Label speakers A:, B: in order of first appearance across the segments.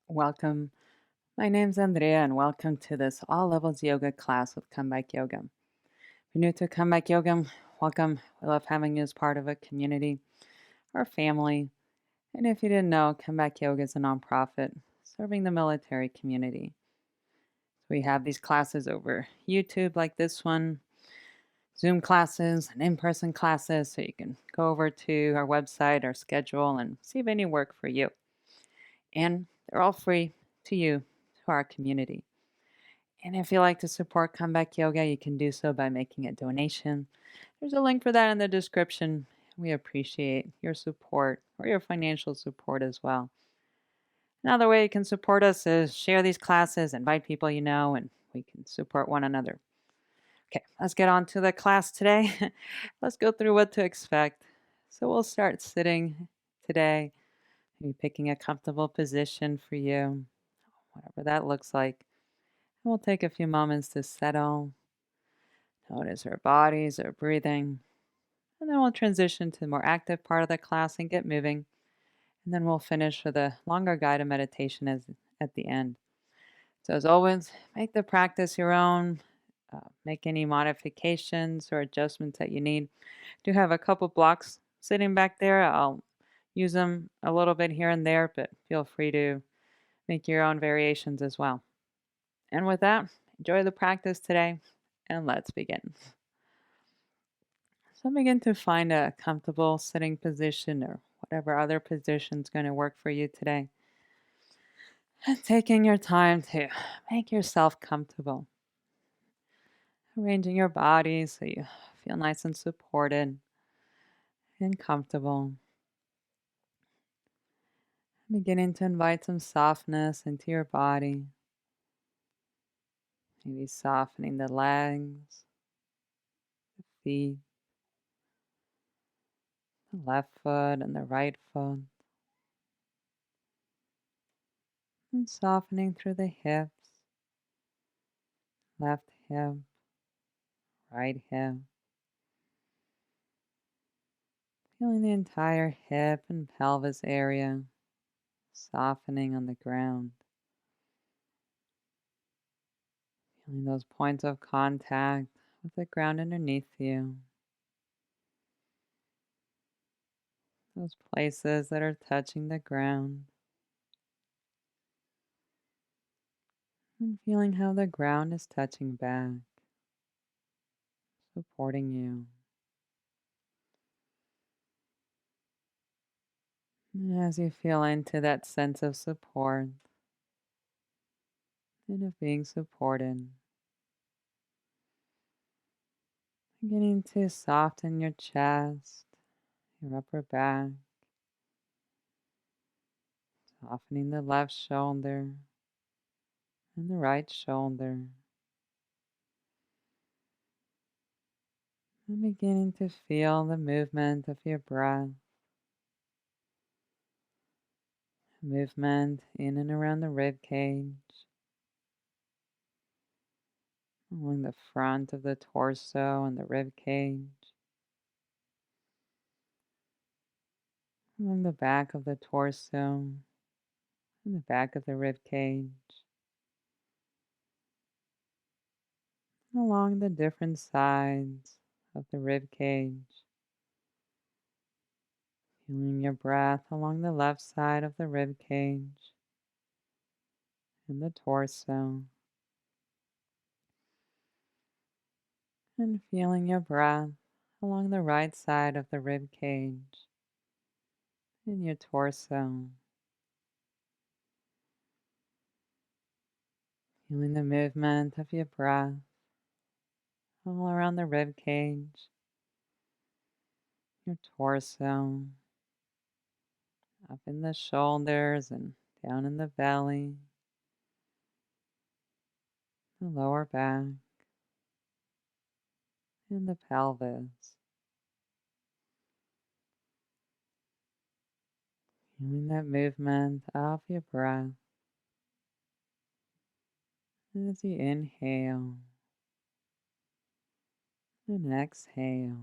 A: Welcome. My name's Andrea, and welcome to this all levels yoga class with Comeback Yoga. If you're new to Comeback Yoga, welcome. We love having you as part of a community or family. And if you didn't know, Comeback Yoga is a nonprofit serving the military community. We have these classes over YouTube, like this one, Zoom classes, and in person classes. So you can go over to our website, our schedule, and see if any work for you. And they're all free to you, to our community. And if you like to support Comeback Yoga, you can do so by making a donation. There's a link for that in the description. We appreciate your support or your financial support as well. Another way you can support us is share these classes, invite people you know, and we can support one another. Okay, let's get on to the class today. Let's go through what to expect. So we'll start sitting today, maybe picking a comfortable position for you, whatever that looks like. We'll take a few moments to settle. Notice our bodies, our breathing. And then we'll transition to the more active part of the class and get moving. And then we'll finish with a longer guided meditation at the end. So, as always, make the practice your own. Make any modifications or adjustments that you need. Do have a couple blocks sitting back there. I'll use them a little bit here and there, but feel free to make your own variations as well. And with that, enjoy the practice today, and let's begin. So begin to find a comfortable sitting position or whatever other position is going to work for you today. And taking your time to make yourself comfortable. Arranging your body so you feel nice and supported and comfortable. Beginning to invite some softness into your body. Maybe softening the legs, the feet, the left foot and the right foot. And softening through the hips, left hip, right hip. Feeling the entire hip and pelvis area softening on the ground. Feeling those points of contact with the ground underneath you. Those places that are touching the ground. And feeling how the ground is touching back, supporting you. And as you feel into that sense of support and of being supported, beginning to soften your chest, your upper back, softening the left shoulder and the right shoulder. And beginning to feel the movement of your breath. Movement in and around the rib cage. Along the front of the torso and the rib cage. Along the back of the torso and the back of the rib cage. Along the different sides of the rib cage. Feeling your breath along the left side of the rib cage and the torso. And feeling your breath along the right side of the rib cage and your torso. Feeling the movement of your breath all around the rib cage, your torso, up in the shoulders and down in the belly, the lower back, and the pelvis. Feeling that movement of your breath as you inhale and exhale.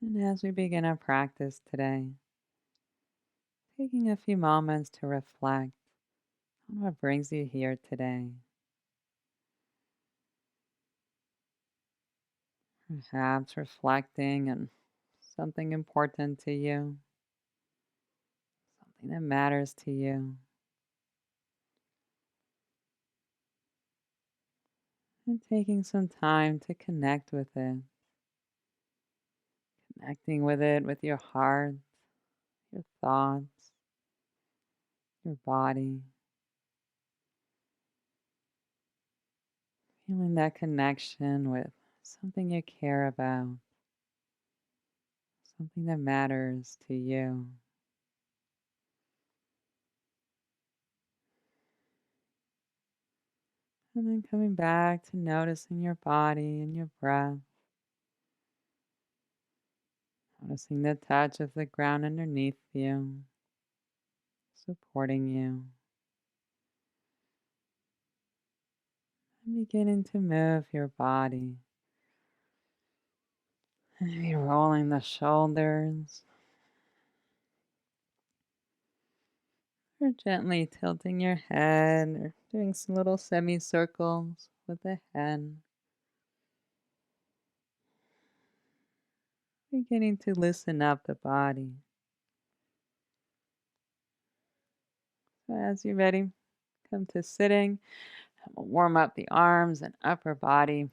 A: And as we begin our practice today, taking a few moments to reflect on what brings you here today. Perhaps reflecting on something important to you, something that matters to you, and taking some time to connect with it, connecting with it with your heart, your thoughts, your body, feeling that connection with something you care about, something that matters to you. And then coming back to noticing your body and your breath, noticing the touch of the ground underneath you, supporting you. And beginning to move your body. Maybe rolling the shoulders, or gently tilting your head, or doing some little semicircles with the head. Beginning to loosen up the body. So as you're ready, come to sitting. And we'll warm up the arms and upper body,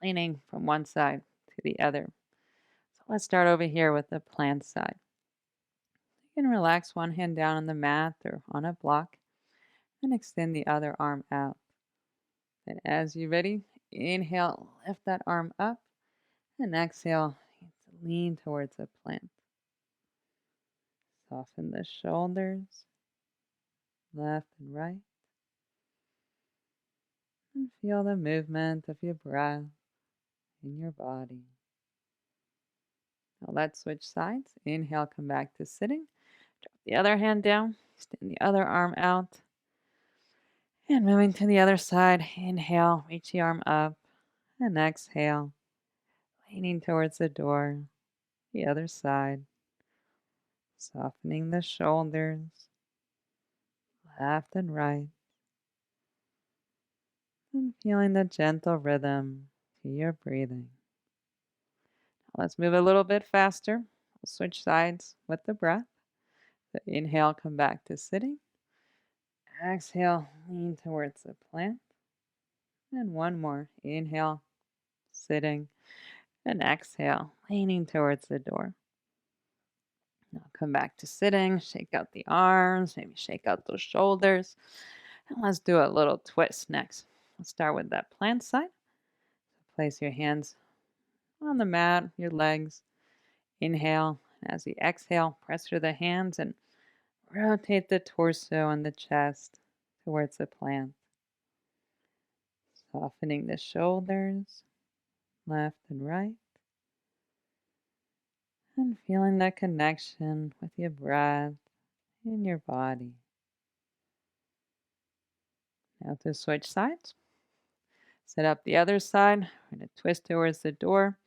A: leaning from one side to the other. So let's start over here with the plant side. You can relax one hand down on the mat or on a block and extend the other arm out. And as you're ready, inhale, lift that arm up, and exhale, lean towards a plant. Soften the shoulders, left and right, and feel the movement of your breath in your body. Now let's switch sides. Inhale, come back to sitting. Drop the other hand down, extend the other arm out, and moving to the other side. Inhale, reach the arm up, and exhale, leaning towards the door. The other side, softening the shoulders, left and right, and feeling the gentle rhythm to your breathing. Now let's move a little bit faster. We'll switch sides with the breath. So inhale, come back to sitting. Exhale, lean towards the plant. And one more. Inhale, sitting, and exhale, leaning towards the door. Now come back to sitting, shake out the arms, maybe shake out those shoulders. And let's do a little twist next. Let's start with that plant side. Place your hands on the mat, your legs. Inhale. As you exhale, press through the hands and rotate the torso and the chest towards the plant. Softening the shoulders, left and right. And feeling that connection with your breath in your body. Now to switch sides. Set up the other side. We're going to twist towards the door.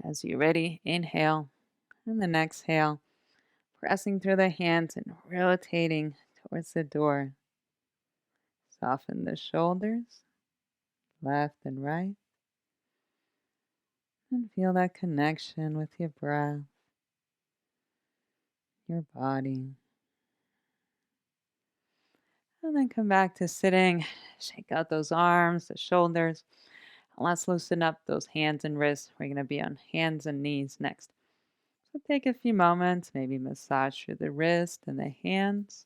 A: As you're ready, inhale and then exhale, pressing through the hands and rotating towards the door. Soften the shoulders, left and right, and feel that connection with your breath, your body. And then come back to sitting. Shake out those arms, the shoulders. And let's loosen up those hands and wrists. We're going to be on hands and knees next. So take a few moments, maybe massage through the wrist and the hands.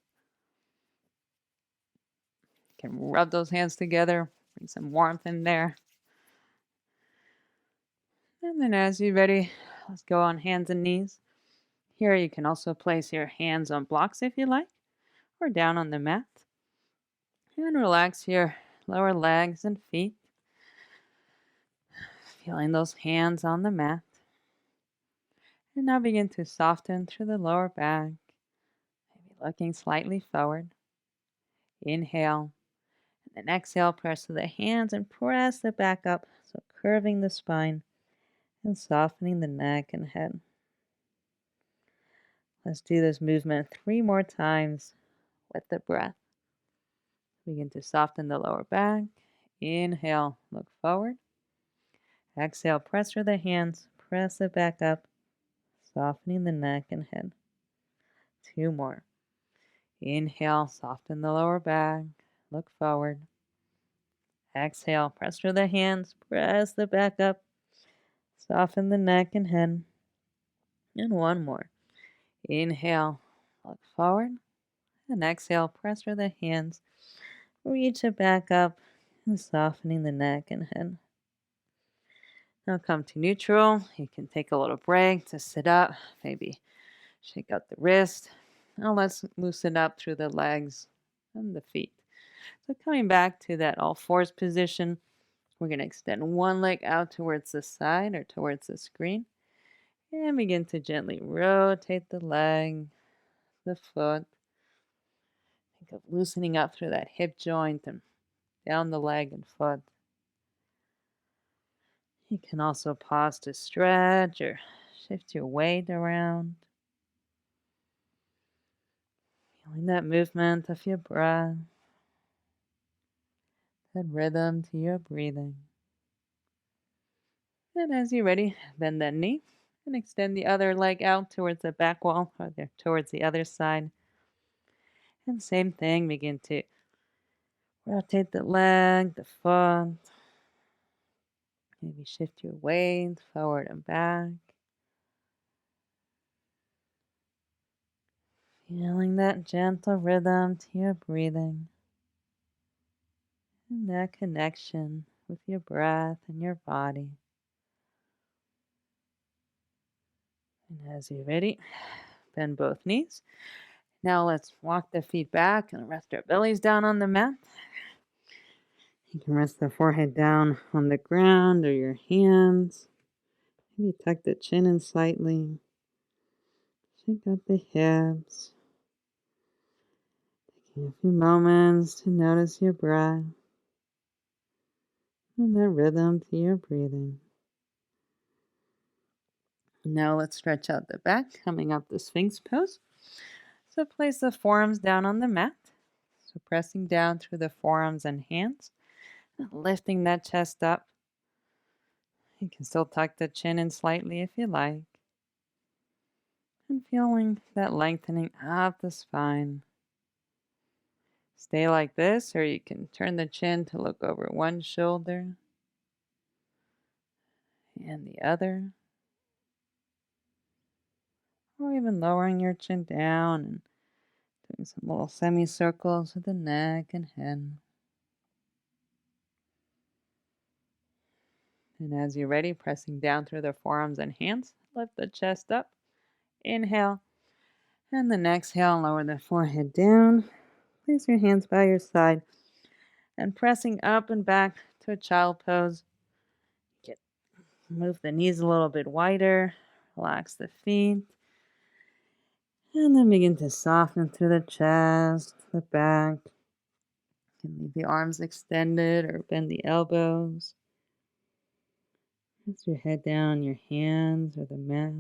A: You can rub those hands together, bring some warmth in there. And then as you're ready, let's go on hands and knees. Here you can also place your hands on blocks if you like, or down on the mat. And relax your lower legs and feet. Feeling those hands on the mat. And now begin to soften through the lower back, maybe looking slightly forward. Inhale, and then exhale, press to the hands and press the back up, so curving the spine. and softening the neck and head. Let's do this movement 3 more times with the breath. Begin to soften the lower back. Inhale, look forward. Exhale, press through the hands, press it back up, softening the neck and head. 2 more. Inhale, soften the lower back, look forward. Exhale, press through the hands, press the back up, soften the neck and head. And 1 more. Inhale, look forward. And exhale, press through the hands, reach it back up, and softening the neck and head. Now come to neutral. You can take a little break to sit up, maybe shake out the wrist. Now let's loosen up through the legs and the feet. So coming back to that all fours position, we're going to extend one leg out towards the side or towards the screen and begin to gently rotate the leg, the foot. Think of loosening up through that hip joint and down the leg and foot. You can also pause to stretch or shift your weight around. Feeling that movement of your breath, that rhythm to your breathing. And as you're ready, bend that knee and extend the other leg out towards the back wall or towards the other side. And same thing, begin to rotate the leg, the foot. Maybe shift your weight forward and back. Feeling that gentle rhythm to your breathing. And that connection with your breath and your body. And as you're ready, bend both knees. Now let's walk the feet back and rest our bellies down on the mat. You can rest the forehead down on the ground or your hands. Maybe tuck the chin in slightly. Shake out the hips. Taking a few moments to notice your breath and the rhythm to your breathing. Now let's stretch out the back, coming up the Sphinx pose. So place the forearms down on the mat. So pressing down through the forearms and hands, lifting that chest up. You can still tuck the chin in slightly if you like. And feeling that lengthening up the spine. Stay like this, or you can turn the chin to look over one shoulder and the other. Or even lowering your chin down and doing some little semicircles with the neck and head. And as you're ready, pressing down through the forearms and hands, lift the chest up. Inhale. And then exhale, lower the forehead down. Place your hands by your side. And pressing up and back to a child pose. Move the knees a little bit wider. Relax the feet. And then begin to soften through the chest, the back. You can leave the arms extended or bend the elbows. Rest your head down on your hands or the mat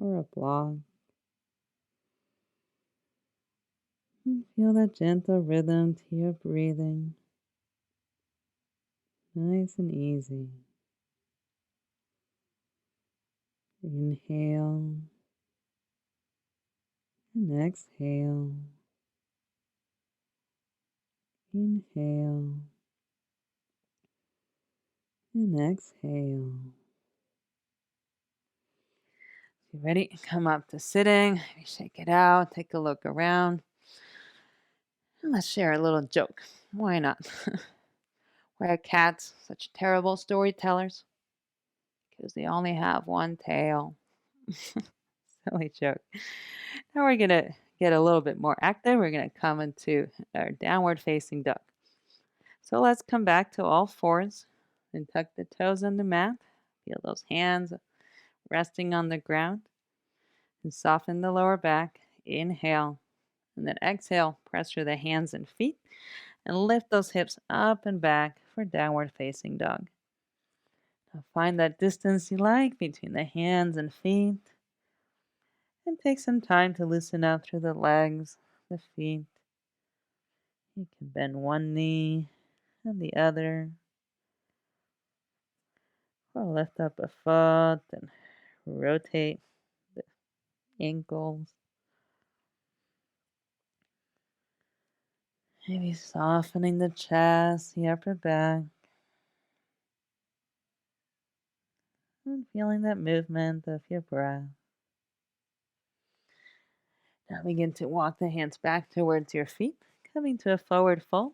A: or a block. And feel that gentle rhythm to your breathing. Nice and easy. Inhale and exhale. Inhale and exhale. You ready? Come up to sitting. Maybe shake it out. Take a look around. And let's share a little joke. Why not? Why are cats such terrible storytellers? Because they only have one tail. Silly joke. Now we're going to get a little bit more active. We're going to come into our downward facing dog. So let's come back to all fours and tuck the toes on the mat. Feel those hands resting on the ground. And soften the lower back. Inhale. And then exhale. Press through the hands and feet. And lift those hips up and back for downward facing dog. Find that distance you like between the hands and feet. And take some time to loosen up through the legs, the feet. You can bend one knee and the other, or lift up a foot and rotate the ankles. Maybe softening the chest, the upper back, and feeling that movement of your breath. Now begin to walk the hands back towards your feet, coming to a forward fold.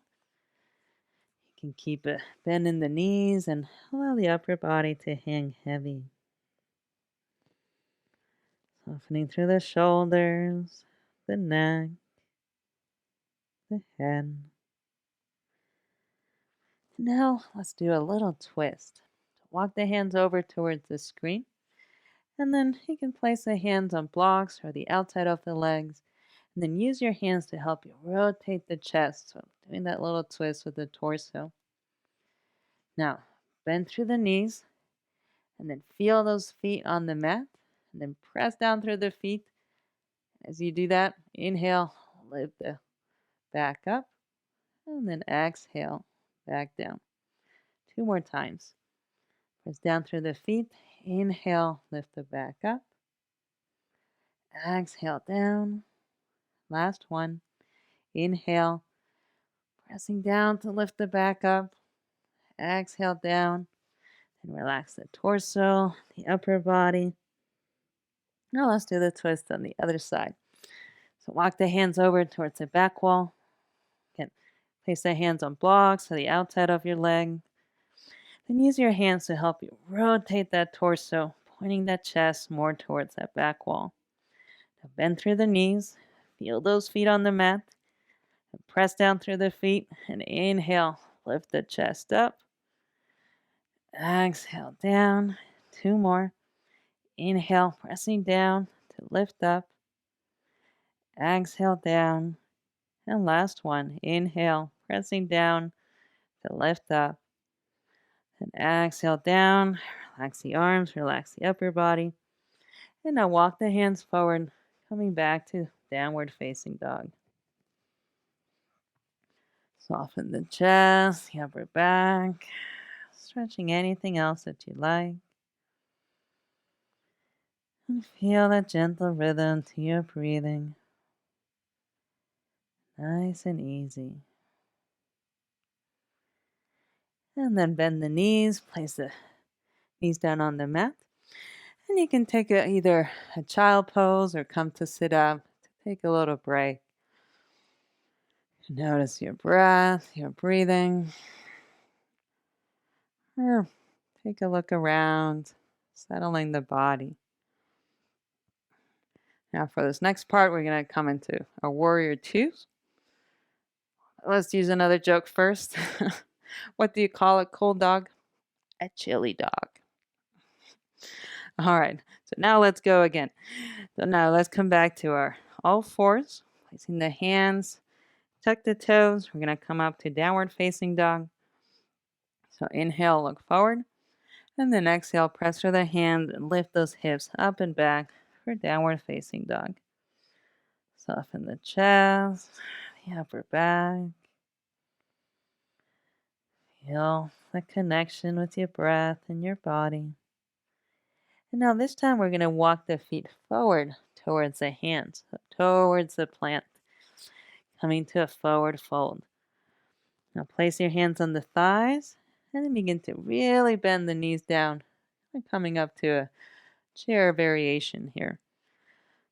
A: You can keep a bend in the knees and allow the upper body to hang heavy. Softening through the shoulders, the neck, the head. Now let's do a little twist. Walk the hands over towards the screen, and then you can place the hands on blocks or the outside of the legs, and then use your hands to help you rotate the chest. So doing that little twist with the torso. Now, bend through the knees, and then feel those feet on the mat, and then press down through the feet. As you do that, inhale, lift the back up, and then exhale, back down. 2 more times. Press down through the feet. Inhale, lift the back up. Exhale down. Last one. Inhale, pressing down to lift the back up. Exhale down. And relax the torso, the upper body. Now let's do the twist on the other side. So walk the hands over towards the back wall. Again, place the hands on blocks or the outside of your leg. Then use your hands to help you rotate that torso, pointing that chest more towards that back wall. Now bend through the knees, feel those feet on the mat, and press down through the feet, and inhale, lift the chest up. Exhale down, 2 more. Inhale, pressing down to lift up. Exhale down, and last one. Inhale, pressing down to lift up. And exhale down, relax the arms, relax the upper body. And now walk the hands forward, coming back to downward facing dog. Soften the chest, the upper back, stretching anything else that you like. And feel that gentle rhythm to your breathing. Nice and easy. And then bend the knees, place the knees down on the mat. And you can take either a child pose or come to sit up to take a little break. Notice your breath, your breathing. Or take a look around, settling the body. Now for this next part, we're going to come into a warrior two. Let's use another joke first. What do you call a cold dog? A chili dog. All right, so now let's go again. So now let's come back to our all fours, placing the hands, tuck the toes. We're going to come up to downward facing dog. So inhale, look forward. And then exhale, press through the hands and lift those hips up and back for downward facing dog. Soften the chest, the upper back. Feel the connection with your breath and your body. And now this time we're going to walk the feet forward towards the hands, towards the plant, coming to a forward fold. Now place your hands on the thighs and then begin to really bend the knees down, coming up to a chair variation here.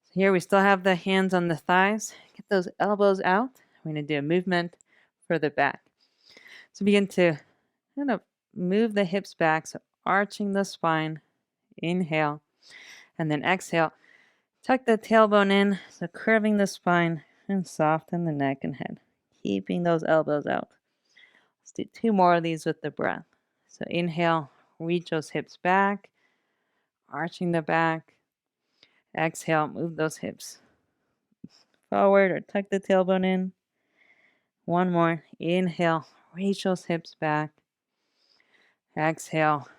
A: So here we still have the hands on the thighs. Get those elbows out. We're going to do a movement for the back. So begin to kind of move the hips back, so arching the spine. Inhale. And then exhale. Tuck the tailbone in, so curving the spine and soften the neck and head. Keeping those elbows out. Let's do 2 more of these with the breath. So inhale, reach those hips back, arching the back. Exhale, move those hips forward or tuck the tailbone in. 1 more. Inhale, reach those hips back. Exhale,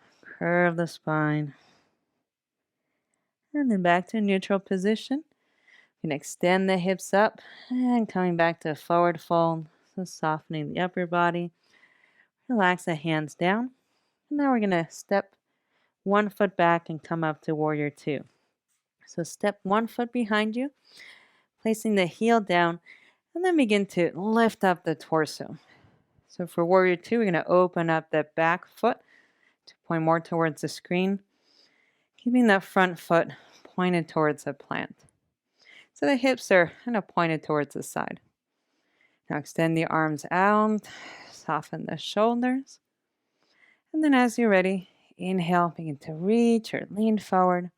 A: curve the spine. And then back to neutral position. You can extend the hips up and coming back to a forward fold. So softening the upper body. Relax the hands down. And now we're going to step one foot back and come up to warrior two. So step one foot behind you, placing the heel down, and then begin to lift up the torso. So for warrior two, we're going to open up that back foot to point more towards the screen, keeping that front foot pointed towards the plant. So the hips are kind of pointed towards the side. Now extend the arms out, soften the shoulders. And then as you're ready, inhale, begin to reach or lean forward.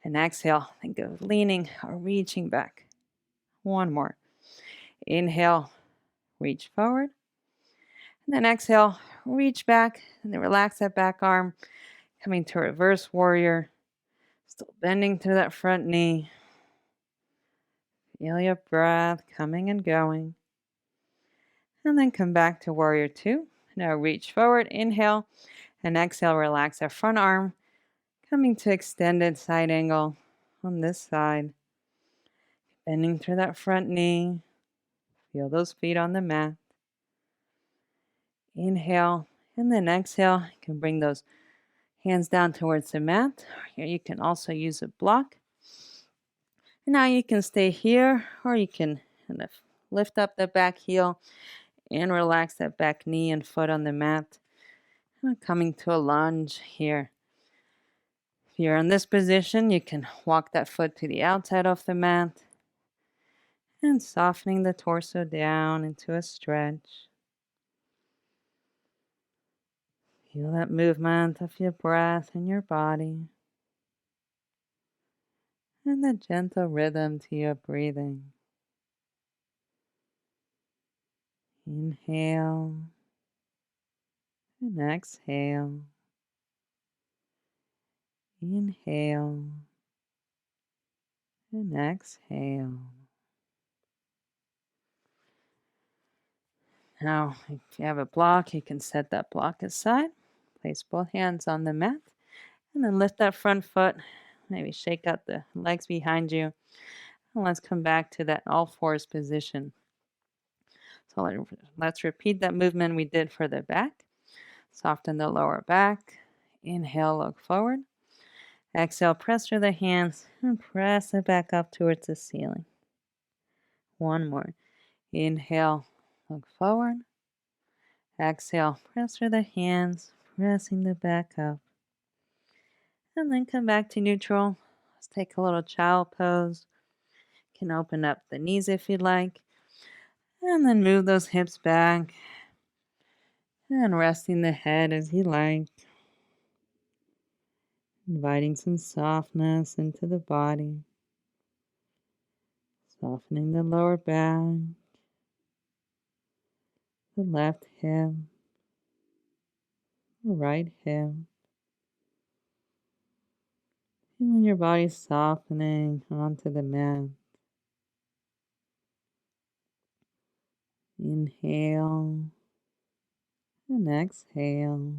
A: And exhale, think of leaning or reaching back. One more. Inhale, reach forward. And then exhale, reach back. And then relax that back arm, coming to reverse warrior. Still bending through that front knee. Feel your breath coming and going. And then come back to warrior two. Now reach forward, inhale, and exhale, relax that front arm, coming to extended side angle on this side. Bending through that front knee. Feel those feet on the mat. Inhale, and then exhale. You can bring those hands down towards the mat. Here you can also use a block. And now you can stay here, or you can kind of lift up the back heel and relax that back knee and foot on the mat. Coming to a lunge here. If you're in this position, you can walk that foot to the outside of the mat and softening the torso down into a stretch. Feel that movement of your breath in your body and the gentle rhythm to your breathing. Inhale and exhale. Inhale and exhale. Now, if you have a block, you can set that block aside. Place both hands on the mat and then lift that front foot. Maybe shake out the legs behind you. And let's come back to that all fours position. So let's repeat that movement we did for the back. Soften the lower back. Inhale, look forward. Exhale, press through the hands and press it back up towards the ceiling. One more. Inhale, look forward. Exhale, press through the hands, pressing the back up. And then come back to neutral. Let's take a little child pose. You can open up the knees if you'd like. And then move those hips back. And resting the head as you like. Inviting some softness into the body. Softening the lower back. The left hip. The right hip. Feeling your body softening onto the mat. Inhale and exhale.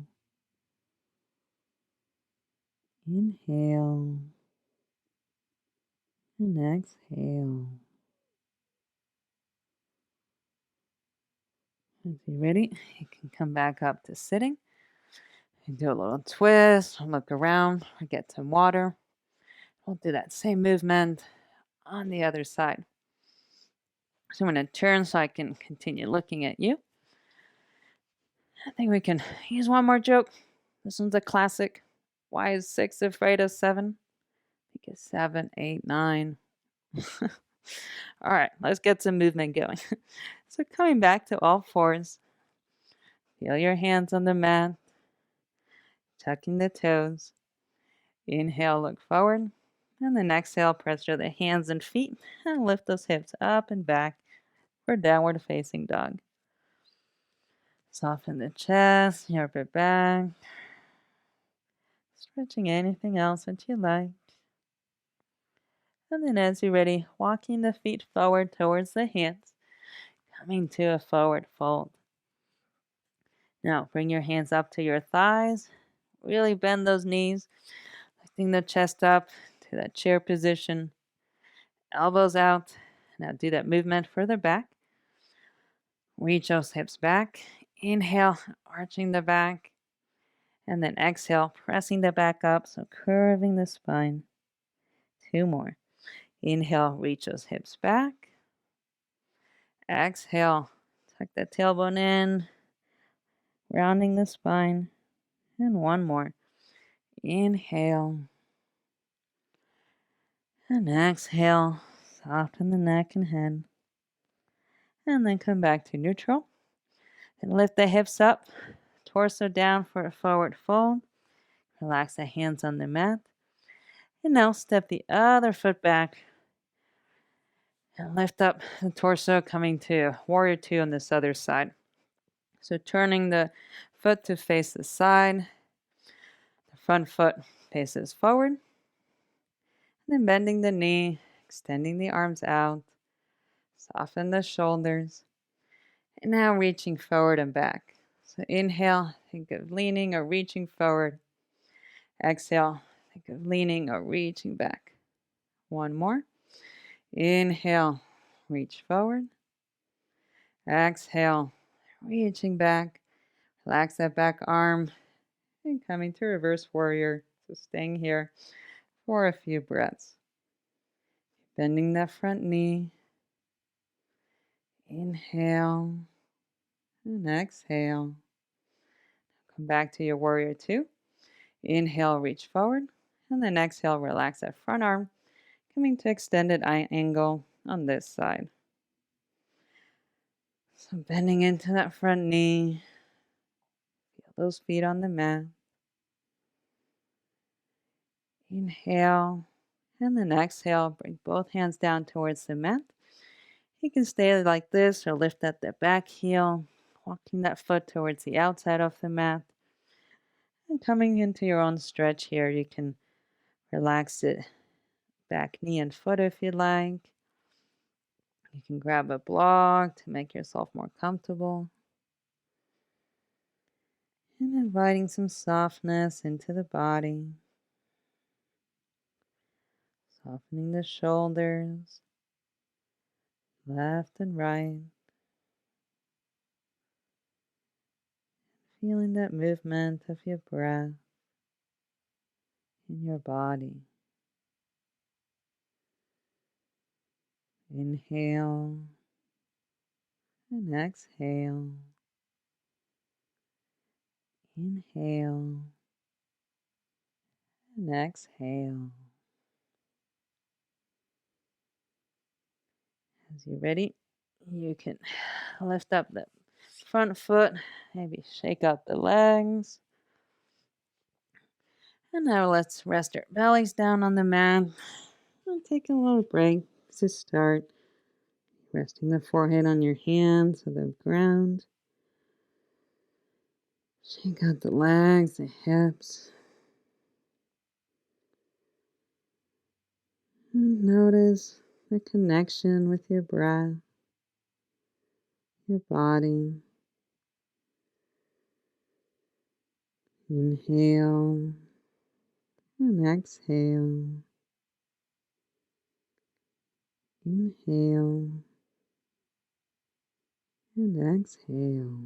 A: Inhale and exhale. As you're ready, you can come back up to sitting. You do a little twist, look around, or get some water. We'll do that same movement on the other side. So I'm going to turn so I can continue looking at you. I think we can use one more joke. This one's a classic. Why is 6 afraid of 7? Because 7, 8, 9. All right, let's get some movement going. So coming back to all fours. Feel your hands on the mat. Tucking the toes. Inhale, look forward. And then exhale, press through the hands and feet. And lift those hips up and back for downward facing dog. Soften the chest, your upper back. Stretching anything else that you like. And then as you're ready, walking the feet forward towards the hands. Coming to a forward fold. Now bring your hands up to your thighs. really bend those knees, lifting the chest up to that chair position, elbows out. Now do that movement further back. Reach those hips back. Inhale, arching the back. And then exhale, pressing the back up, so curving the spine. 2 more. Inhale, reach those hips back. Exhale, tuck the tailbone in, rounding the spine. And 1 more. Inhale. And exhale, soften the neck and head. And then come back to neutral. And lift the hips up, torso down for a forward fold. Relax the hands on the mat. And now step the other foot back. And lift up the torso, coming to warrior 2 on this other side. So turning the foot to face the side. The front foot faces forward. And then bending the knee, extending the arms out. Soften the shoulders. And now reaching forward and back. So inhale, think of leaning or reaching forward. Exhale, think of leaning or reaching back. 1 more. Inhale, reach forward. Exhale, reaching back. Relax that back arm and coming to reverse warrior. So staying here for a few breaths. Bending that front knee. Inhale and exhale. Come back to your warrior 2. Inhale, reach forward. And then exhale, relax that front arm. Coming to extended angle on this side. So bending into that front knee. Feel those feet on the mat. Inhale. And then exhale, bring both hands down towards the mat. You can stay like this or lift at the back heel, walking that foot towards the outside of the mat. And coming into your own stretch here, you can relax it back knee and foot if you like. You can grab a block to make yourself more comfortable. And inviting some softness into the body. Softening the shoulders, left and right. Feeling that movement of your breath in your body. Inhale and exhale. Inhale and exhale. As you're ready, you can lift up the front foot, maybe shake out the legs. And now let's rest our bellies down on the mat and take a little break to start. Resting the forehead on your hands to the ground. Shake out the legs, the hips. And notice the connection with your breath, your body. Inhale and exhale. Inhale and exhale.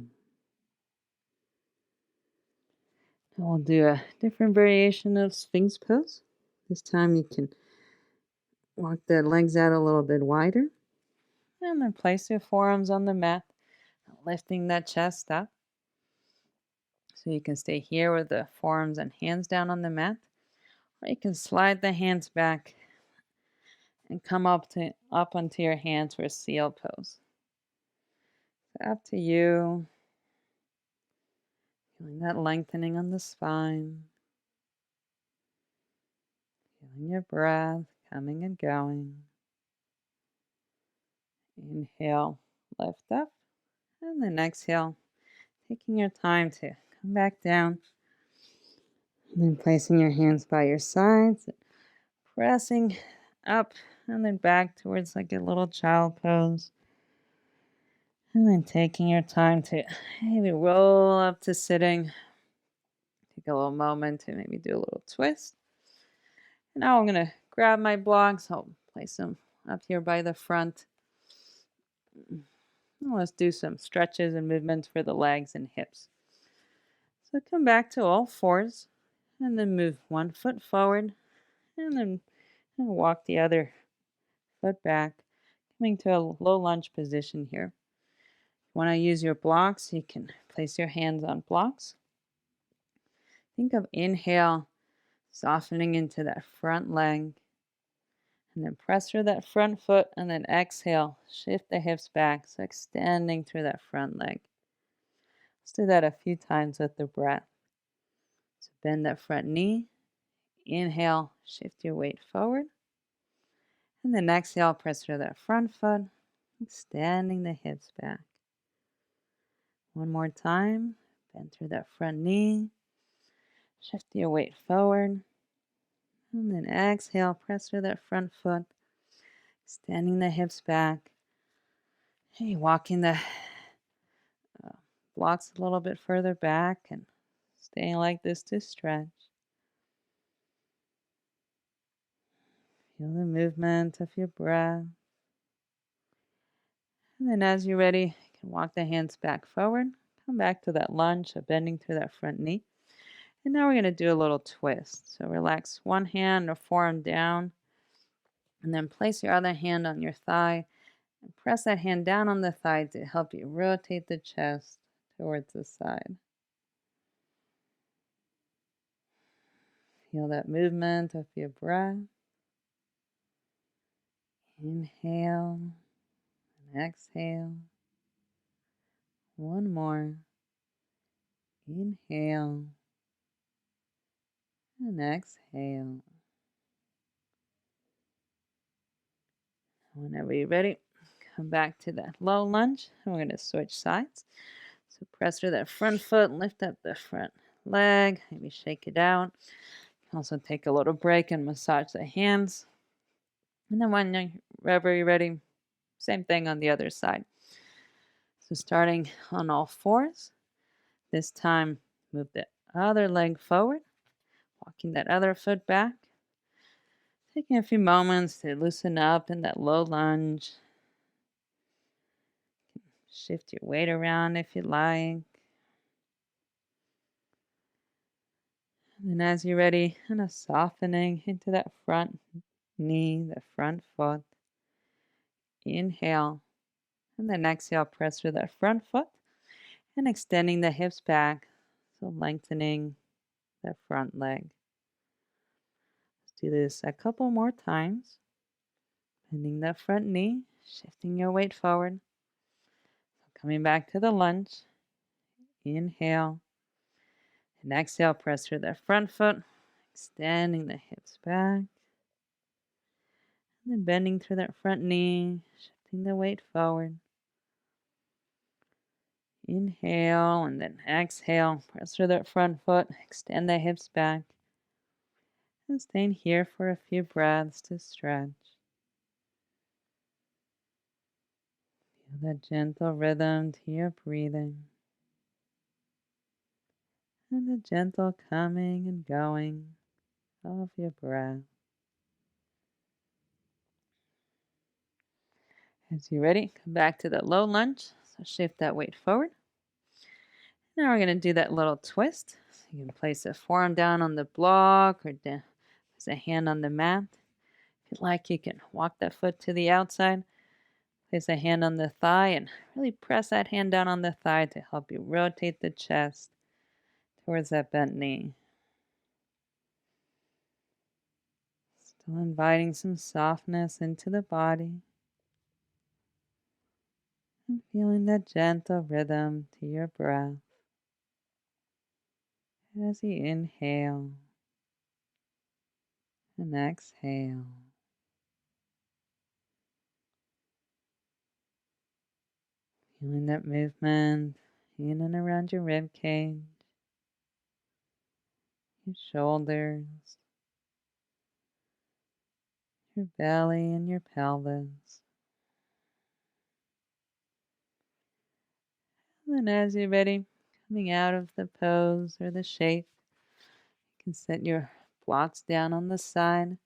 A: Now we'll do a different variation of Sphinx pose. This time you can walk the legs out a little bit wider. And then place your forearms on the mat, lifting that chest up. So you can stay here with the forearms and hands down on the mat. Or you can slide the hands back and come up onto your hands for a seal pose. So up to you. Feeling that lengthening on the spine. Feeling your breath coming and going. Inhale, lift up. And then exhale, taking your time to come back down. And then placing your hands by your sides. Pressing up and then back towards like a little child pose. And then taking your time to maybe roll up to sitting. Take Take a little moment to maybe do a little twist. And now I'm going to grab my blocks. I'll place them up here by the front. And let's do some stretches and movements for the legs and hips. So come back to all fours and then move one foot forward and then walk the other foot back, coming to a low lunge position here. If you want to use your blocks, you can place your hands on blocks. Think of inhale, softening into that front leg, and then press through that front foot, and then exhale, shift the hips back, so extending through that front leg. Let's do that a few times with the breath. So bend that front knee, inhale, shift your weight forward, and then exhale, press through that front foot, extending the hips back. One more time, bend through that front knee, shift your weight forward, and then exhale, press through that front foot, extending the hips back. Hey, walking the blocks a little bit further back and staying like this to stretch. Feel the movement of your breath. And then as you're ready, you can walk the hands back forward. Come back to that lunge, so bending through that front knee. And now we're going to do a little twist. So relax one hand or forearm down. And then place your other hand on your thigh. And press that hand down on the thigh to help you rotate the chest towards the side. Feel that movement of your breath. Inhale and exhale. One more. Inhale and exhale. Whenever you're ready, come back to that low lunge. And we're going to switch sides. So press through that front foot, lift up the front leg, maybe shake it out. Also take a little break and massage the hands. And then whenever you're ready, same thing on the other side. So starting on all fours, this time move the other leg forward, walking that other foot back. Taking a few moments to loosen up in that low lunge. Shift your weight around if you like. And as you're ready, kind of softening into that front knee, the front foot. Inhale. And then exhale, press through that front foot and extending the hips back. So lengthening that front leg. Let's do this a couple more times. Bending that front knee, shifting your weight forward. So coming back to the lunge. Inhale. And exhale, press through that front foot, extending the hips back. And then bending through that front knee, shifting the weight forward. Inhale and then exhale, press through that front foot, extend the hips back. And staying here for a few breaths to stretch. Feel that gentle rhythm to your breathing. And the gentle coming and going of your breath. As you're ready, come back to that low lunge. So shift that weight forward. Now we're going to do that little twist. So you can place a forearm down on the block or place a hand on the mat. If you'd like, you can walk that foot to the outside. Place a hand on the thigh and really press that hand down on the thigh to help you rotate the chest towards that bent knee. Still inviting some softness into the body. And feeling that gentle rhythm to your breath as you inhale and exhale. Feeling that movement in and around your rib cage, your shoulders, your belly and your pelvis. And then as you're ready, coming out of the pose or the shape, can set your blocks down on the side.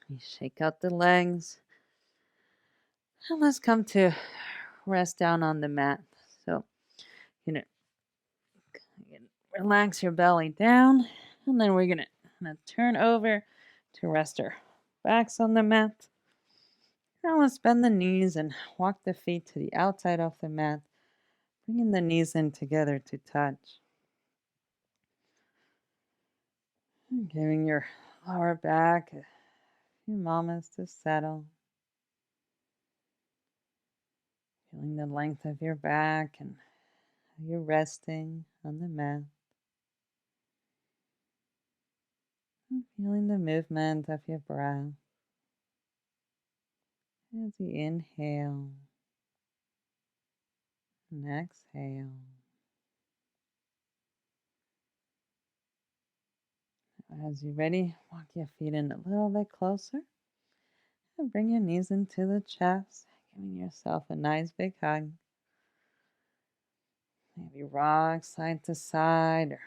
A: You shake out the legs. And let's come to rest down on the mat. So, you know, relax your belly down. And then we're gonna turn over to rest our backs on the mat. Now let's bend the knees and walk the feet to the outside of the mat, bringing the knees in together to touch. And giving your lower back a few moments to settle. Feeling the length of your back and how you're resting on the mat. And feeling the movement of your breath as you inhale and exhale. As you're ready, walk your feet in a little bit closer and bring your knees into the chest, giving yourself a nice big hug. Maybe rock side to side or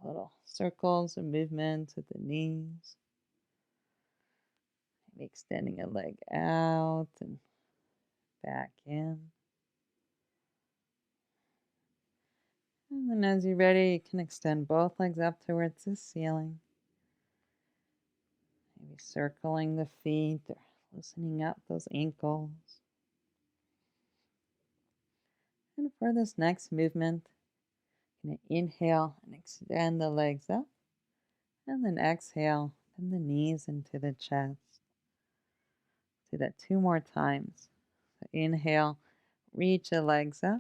A: do little circles or movements with the knees. Maybe extending a leg out and back in. And then as you're ready, you can extend both legs up towards the ceiling. Maybe circling the feet or loosening up those ankles. And for this next movement, you're going to inhale and extend the legs up. And then exhale, bend the knees into the chest. Do that 2 more times. So inhale, reach the legs up.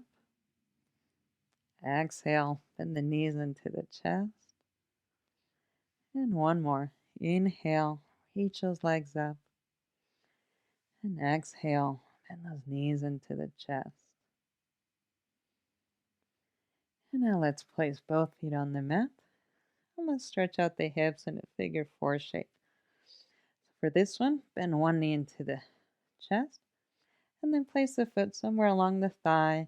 A: Exhale, bend the knees into the chest. And 1 more. Inhale, reach those legs up. And exhale, bend those knees into the chest. And now let's place both feet on the mat. And let's stretch out the hips in a figure 4 shape. For this one, bend one knee into the chest. And then place the foot somewhere along the thigh.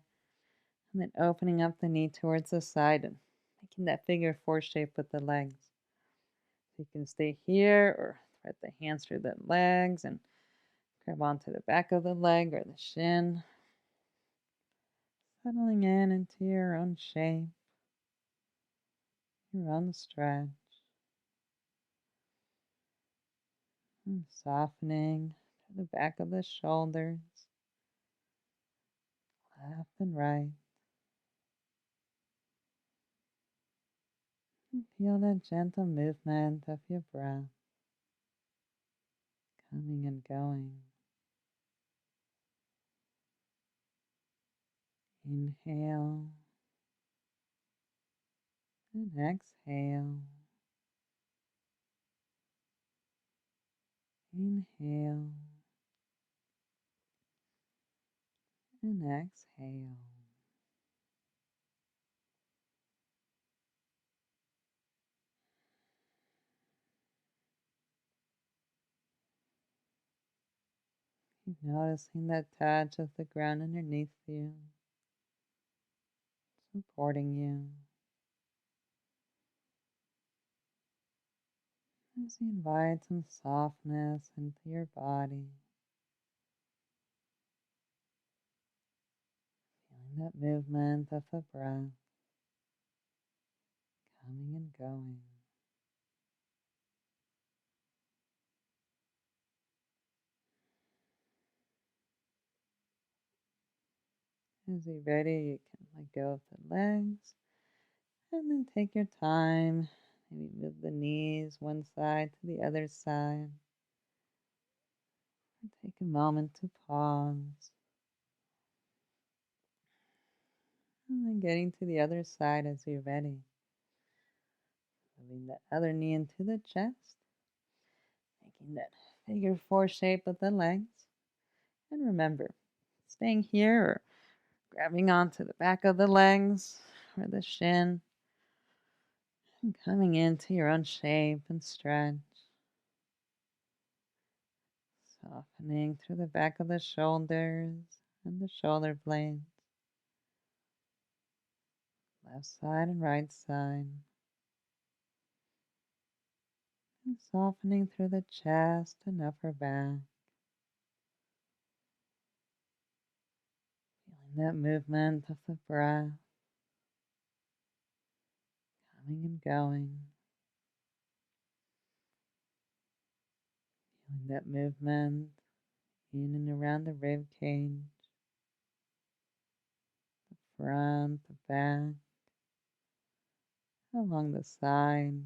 A: And then opening up the knee towards the side and making that figure 4 shape with the legs. So you can stay here or thread the hands through the legs and grab onto the back of the leg or the shin. Settling in into your own shape, your own stretch. And softening to the back of the shoulders, left and right. And feel that gentle movement of your breath coming and going. Inhale and exhale. Inhale and exhale. Keep noticing that touch of the ground underneath you, supporting you. As you invite some softness into your body, feeling that movement of the breath coming and going. As you're ready, you can let go of the legs and then take your time. Maybe move the knees one side to the other side. And take a moment to pause. And then getting to the other side as you're ready. Moving that other knee into the chest. Making that figure 4 shape with the legs. And remember, staying here or grabbing onto the back of the legs or the shin. And coming into your own shape and stretch. Softening through the back of the shoulders and the shoulder blades. Left side and right side. And softening through the chest and upper back. Feeling that movement of the breath coming and going. Feeling that movement in and around the rib cage, the front, the back, along the sides.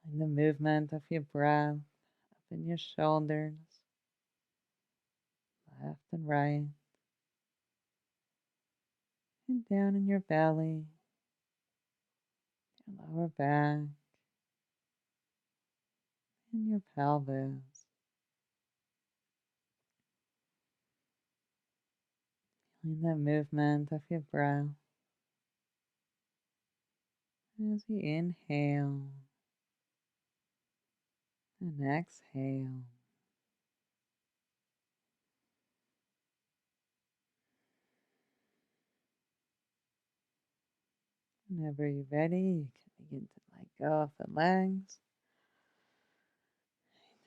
A: Feeling the movement of your breath up in your shoulders, left and right, and down in your belly, your lower back, and your pelvis. Feeling that movement of your breath as you inhale and exhale. Whenever you're ready, you can begin to let go of the legs.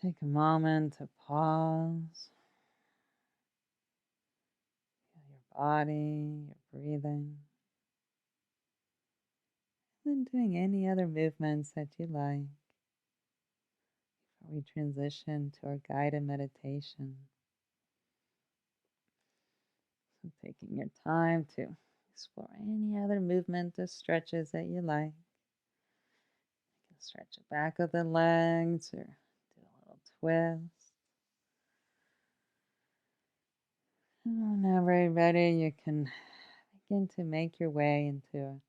A: Take a moment to pause. Feel your body, your breathing, and then doing any other movements that you like before we transition to our guided meditation. So taking your time to explore any other movement or stretches that you like. You can stretch the back of the legs or do a little twist. And whenever you're ready, you can begin to make your way into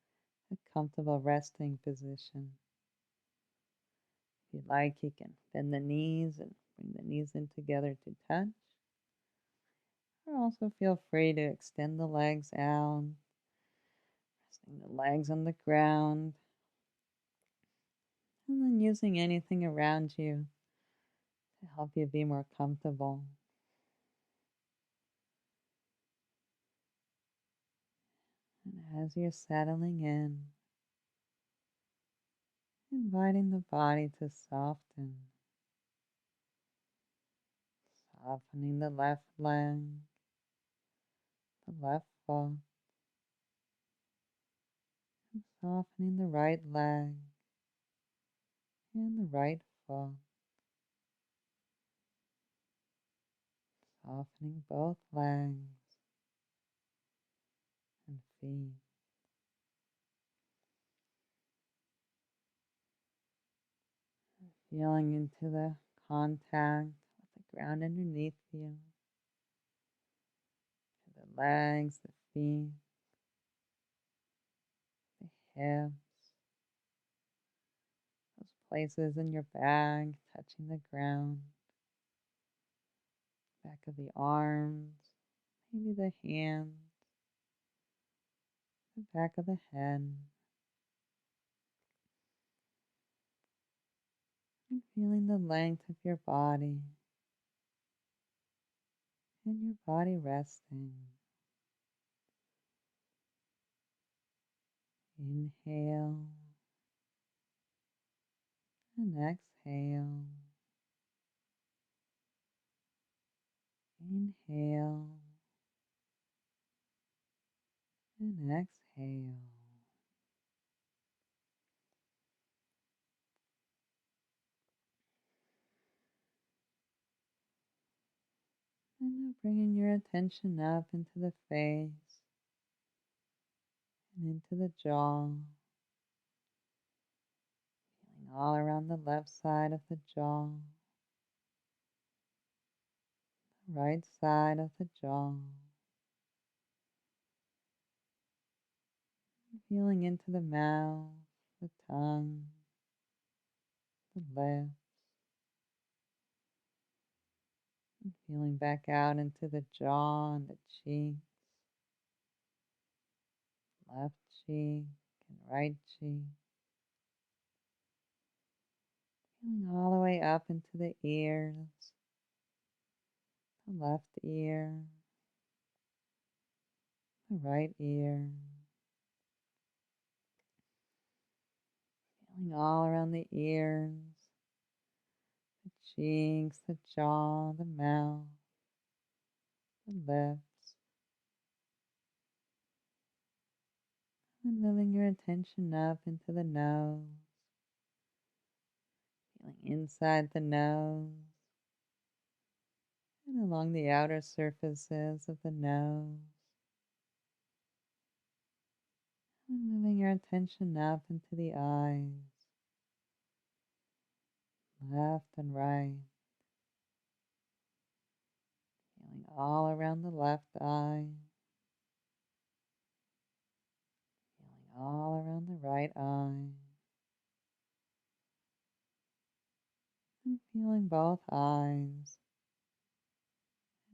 A: a comfortable resting position. If you like, you can bend the knees and bring the knees in together to touch. Or also feel free to extend the legs out, resting the legs on the ground, and then using anything around you to help you be more comfortable. And as you're settling in, inviting the body to soften, softening the left leg, the left foot, and softening the right leg and the right foot, softening both legs and feet. Feeling into the contact with the ground underneath you, to the legs, the feet, the hips, those places in your back touching the ground, back of the arms, maybe the hands, the back of the head, and feeling the length of your body and your body resting. Inhale and exhale. Inhale and exhale. And now bringing your attention up into the face and into the jaw, feeling all around the left side of the jaw, the right side of the jaw, feeling into the mouth, the tongue, the lips, and feeling back out into the jaw and the cheeks, left cheek and right cheek, feeling all the way up into the ears, the left ear, the right ear, Feeling all around the ears, the cheeks, the jaw, the mouth, the lips, and moving your attention up into the nose, feeling inside the nose and along the outer surfaces of the nose, and moving your attention up into the eyes, left and right, feeling all around the left eye, feeling all around the right eye, and feeling both eyes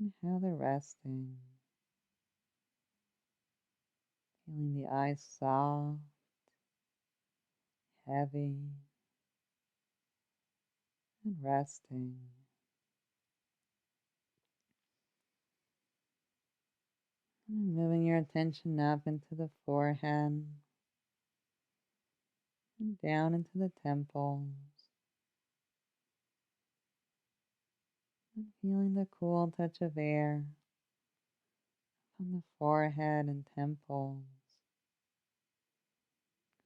A: and how they're resting. Feeling the eyes soft, heavy, and resting. And moving your attention up into the forehead and down into the temples. And feeling the cool touch of air on the forehead and temples.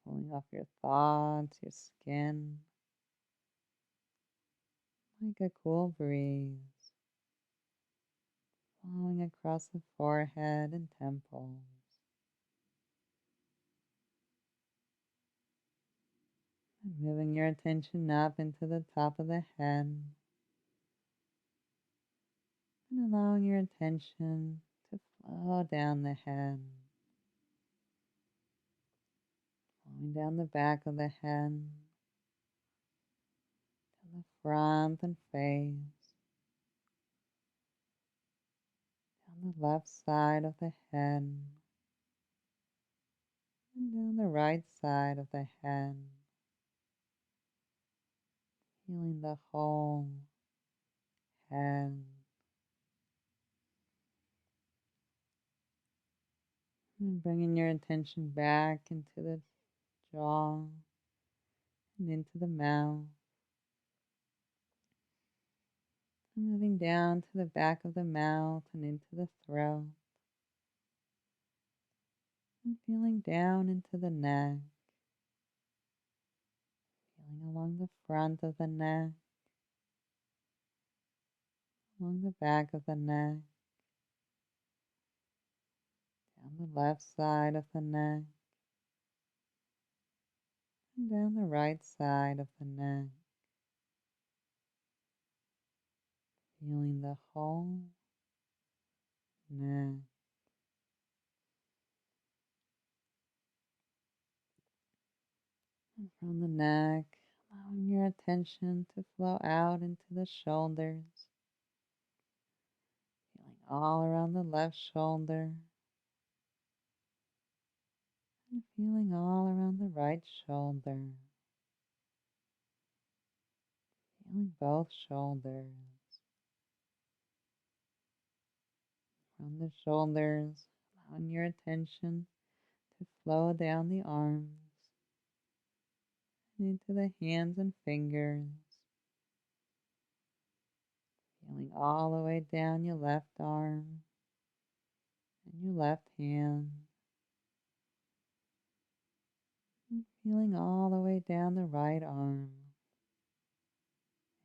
A: Cooling off your thoughts, your skin, like a cool breeze. Flowing across the forehead and temples. And moving your attention up into the top of the head. And allowing your attention to flow down the head. Flowing down the back of the head. To the front and face. Down the left side of the head. And down the right side of the head. Feeling the whole head. And bringing your attention back into the jaw and into the mouth. And moving down to the back of the mouth and into the throat. And feeling down into the neck. Feeling along the front of the neck. Along the back of the neck. Down the left side of the neck. And down the right side of the neck. Feeling the whole neck. And from the neck, allowing your attention to flow out into the shoulders. Feeling all around the left shoulder. And feeling all around the right shoulder. Feeling both shoulders. From the shoulders, allowing your attention to flow down the arms and into the hands and fingers. Feeling all the way down your left arm and your left hand. And feeling all the way down the right arm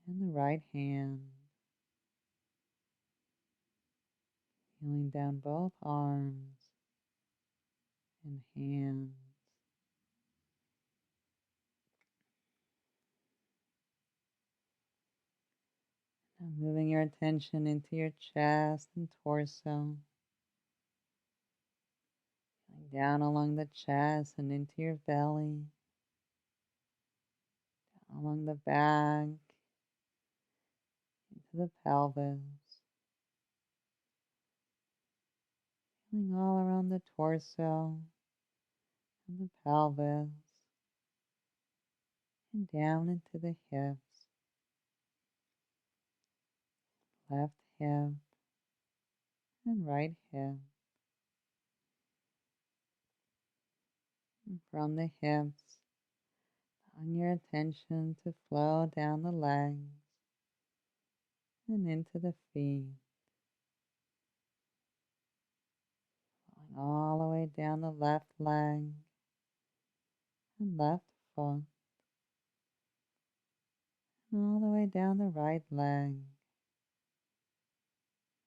A: and the right hand. Feeling down both arms and hands. Now moving your attention into your chest and torso. Down along the chest and into your belly. Down along the back, into the pelvis. Feeling all around the torso and the pelvis. And down into the hips. Left hip and right hip. And from the hips, allowing your attention to flow down the legs and into the feet, flowing all the way down the left leg and left foot, and all the way down the right leg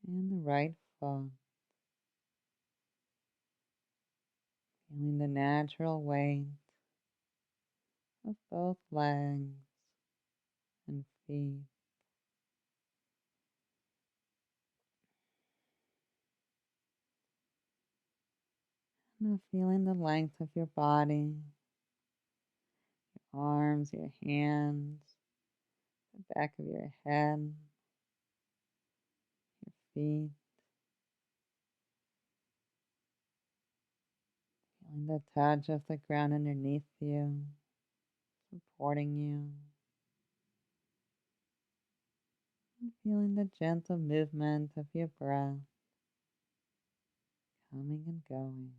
A: and the right foot, feeling the natural weight of both legs and feet. Now feeling the length of your body, your arms, your hands, the back of your head, your feet, feeling the touch of the ground underneath you, supporting you, and feeling the gentle movement of your breath coming and going.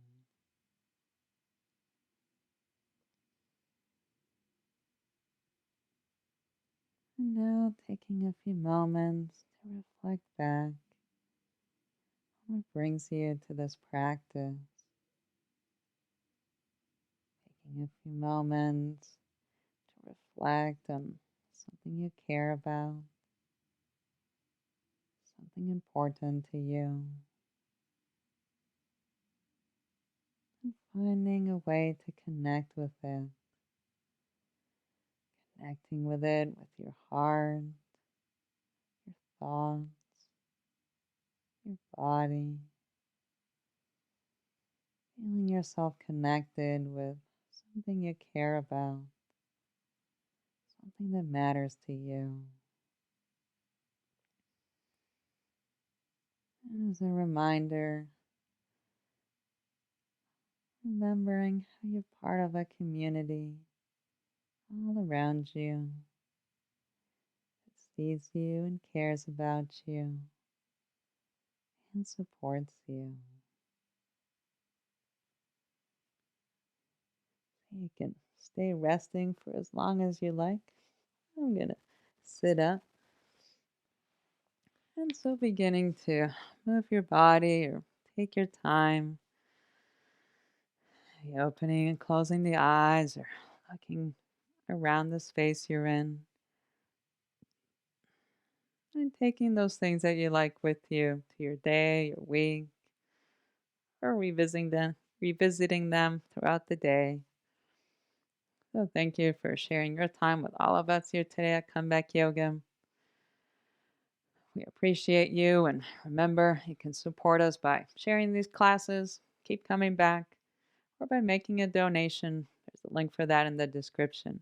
A: And now taking a few moments to reflect back on what brings you to this practice. Taking a few moments to reflect on something you care about, something important to you, and finding a way to connect with it, connecting with it with your heart, your thoughts, your body, feeling yourself connected with something you care about, something that matters to you. And as a reminder, remembering how you're part of a community all around you that sees you and cares about you and supports you. You can stay resting for as long as you like. I'm going to sit up. And so beginning to move your body or take your time, opening and closing the eyes or looking around the space you're in and taking those things that you like with you to your day, your week, or revisiting them throughout the day. So thank you for sharing your time with all of us here today at Comeback Yoga. We appreciate you, and remember, you can support us by sharing these classes, keep coming back, or by making a donation. There's a link for that in the description.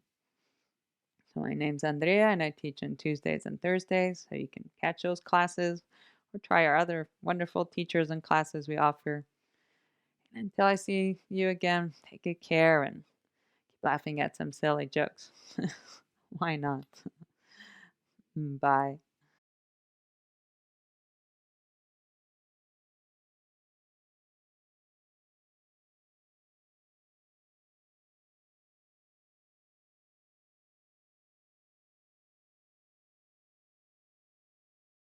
A: So my name's Andrea, and I teach on Tuesdays and Thursdays, so you can catch those classes or try our other wonderful teachers and classes we offer. And until I see you again, take good care and keep laughing at some silly jokes. Why not? Bye.